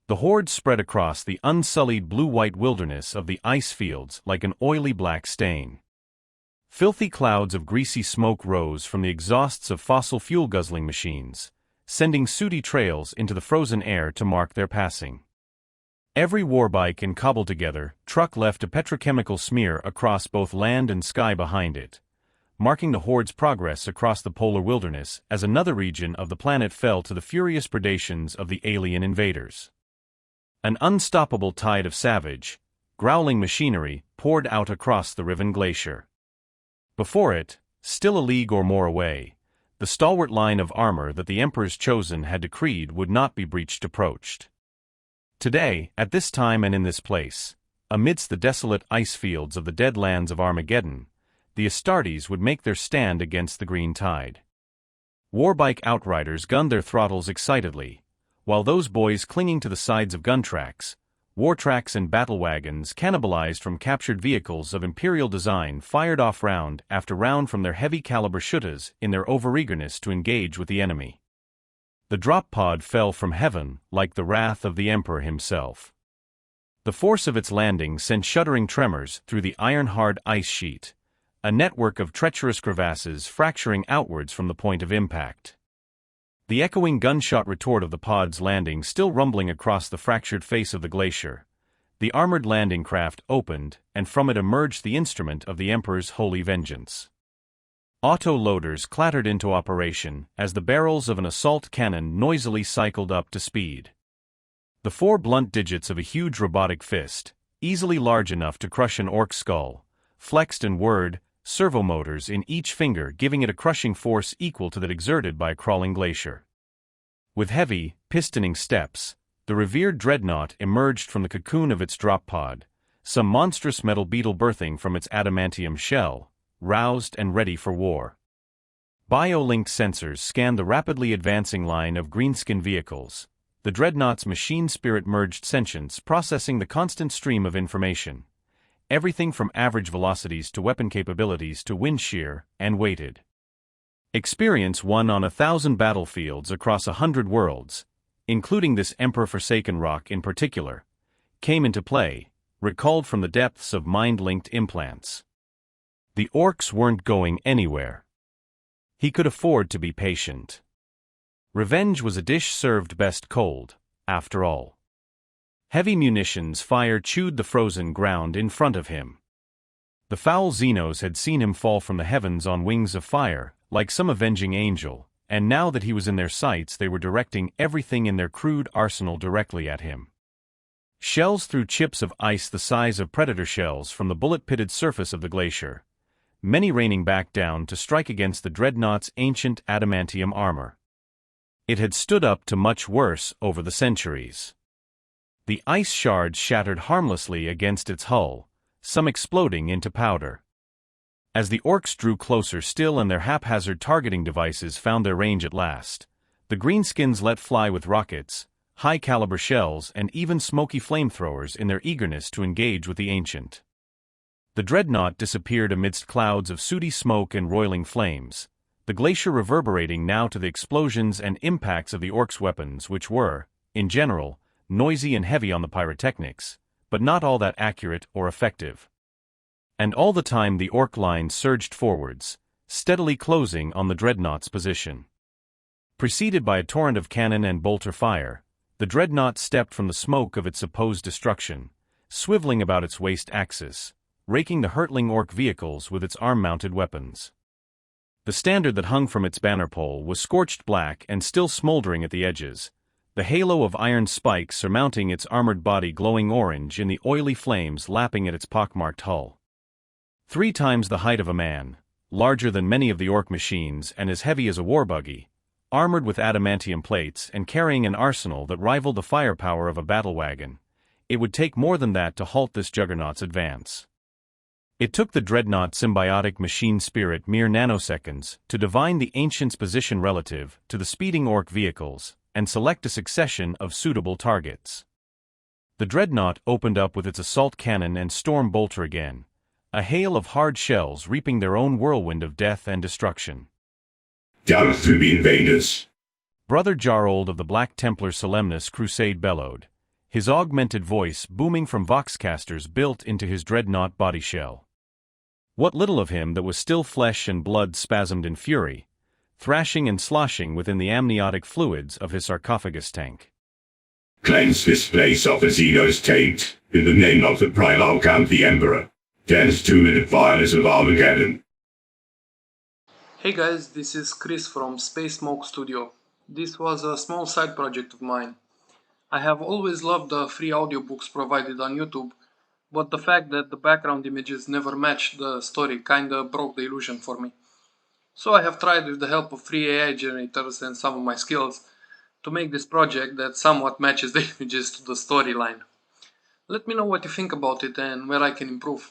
The horde spread across the unsullied blue-white wilderness of the ice fields like an oily black stain. Filthy clouds of greasy smoke rose from the exhausts of fossil fuel-guzzling machines, sending sooty trails into the frozen air to mark their passing. Every warbike and cobbled-together truck left a petrochemical smear across both land and sky behind it, marking the horde's progress across the polar wilderness as another region of the planet fell to the furious predations of the alien invaders. An unstoppable tide of savage, growling machinery poured out across the riven glacier. Before it, still a league or more away, the stalwart line of armor that the Emperor's Chosen had decreed would not be breached approached. Today, at this time and in this place, amidst the desolate ice fields of the dead lands of Armageddon, the Astartes would make their stand against the green tide. Warbike outriders gunned their throttles excitedly, while those boys clinging to the sides of gun tracks, war tracks and battle wagons cannibalized from captured vehicles of Imperial design fired off round after round from their heavy-caliber shuttas in their overeagerness to engage with the enemy. The drop pod fell from heaven like the wrath of the Emperor himself. The force of its landing sent shuddering tremors through the iron-hard ice sheet, a network of treacherous crevasses fracturing outwards from the point of impact. The echoing gunshot retort of the pod's landing still rumbling across the fractured face of the glacier, the armored landing craft opened, and from it emerged the instrument of the Emperor's holy vengeance. Auto-loaders clattered into operation as the barrels of an assault cannon noisily cycled up to speed. The four blunt digits of a huge robotic fist, easily large enough to crush an orc skull, flexed and whirred, servomotors in each finger giving it a crushing force equal to that exerted by a crawling glacier. With heavy, pistoning steps, the revered dreadnought emerged from the cocoon of its drop pod, some monstrous metal beetle birthing from its adamantium shell, roused and ready for war. Bio-linked sensors scanned the rapidly advancing line of greenskin vehicles, the dreadnought's machine spirit merged sentience processing the constant stream of information, everything from average velocities to weapon capabilities to wind shear, and waited. Experience won on 1,000 battlefields across 100 worlds, including this Emperor-forsaken rock in particular, came into play, recalled from the depths of mind-linked implants. The orcs weren't going anywhere. He could afford to be patient. Revenge was a dish served best cold, after all. Heavy munitions fire chewed the frozen ground in front of him. The foul Xenos had seen him fall from the heavens on wings of fire, like some avenging angel, and now that he was in their sights they were directing everything in their crude arsenal directly at him. Shells threw chips of ice the size of predator shells from the bullet-pitted surface of the glacier, many raining back down to strike against the dreadnought's ancient adamantium armor. It had stood up to much worse over the centuries. The ice shards shattered harmlessly against its hull, some exploding into powder. As the orcs drew closer still and their haphazard targeting devices found their range at last, the greenskins let fly with rockets, high-caliber shells and even smoky flamethrowers in their eagerness to engage with the ancient. The dreadnought disappeared amidst clouds of sooty smoke and roiling flames, the glacier reverberating now to the explosions and impacts of the orcs' weapons which were, in general, noisy and heavy on the pyrotechnics, but not all that accurate or effective. And all the time the orc line surged forwards, steadily closing on the dreadnought's position. Preceded by a torrent of cannon and bolter fire, the dreadnought stepped from the smoke of its supposed destruction, swiveling about its waist axis, raking the hurtling orc vehicles with its arm-mounted weapons. The standard that hung from its banner pole was scorched black and still smoldering at the edges, the halo of iron spikes surmounting its armored body glowing orange in the oily flames lapping at its pockmarked hull. 3 times the height of a man, larger than many of the orc machines and as heavy as a war buggy, armored with adamantium plates and carrying an arsenal that rivaled the firepower of a battle wagon, it would take more than that to halt this juggernaut's advance. It took the dreadnought symbiotic machine spirit mere nanoseconds to divine the ancient's position relative to the speeding orc vehicles, and select a succession of suitable targets. The dreadnought opened up with its assault cannon and storm bolter again, a hail of hard shells reaping their own whirlwind of death and destruction. Down through the invaders. Brother Jarrold of the Black Templar Solemnus Crusade bellowed, his augmented voice booming from voxcasters built into his dreadnought body shell. What little of him that was still flesh and blood spasmed in fury, thrashing and sloshing within the amniotic fluids of his sarcophagus tank. Cleanse this place of his ego's taint, in the name of the Primarch and the Emperor. Dance 2-minute violence of Armageddon. Hey guys, this is Cris from SpaceSmokeStudio. This was a small side project of mine. I have always loved the free audiobooks provided on YouTube, but the fact that the background images never matched the story kinda broke the illusion for me. So I have tried with the help of free AI generators and some of my skills to make this project that somewhat matches the images to the storyline. Let me know what you think about it and where I can improve.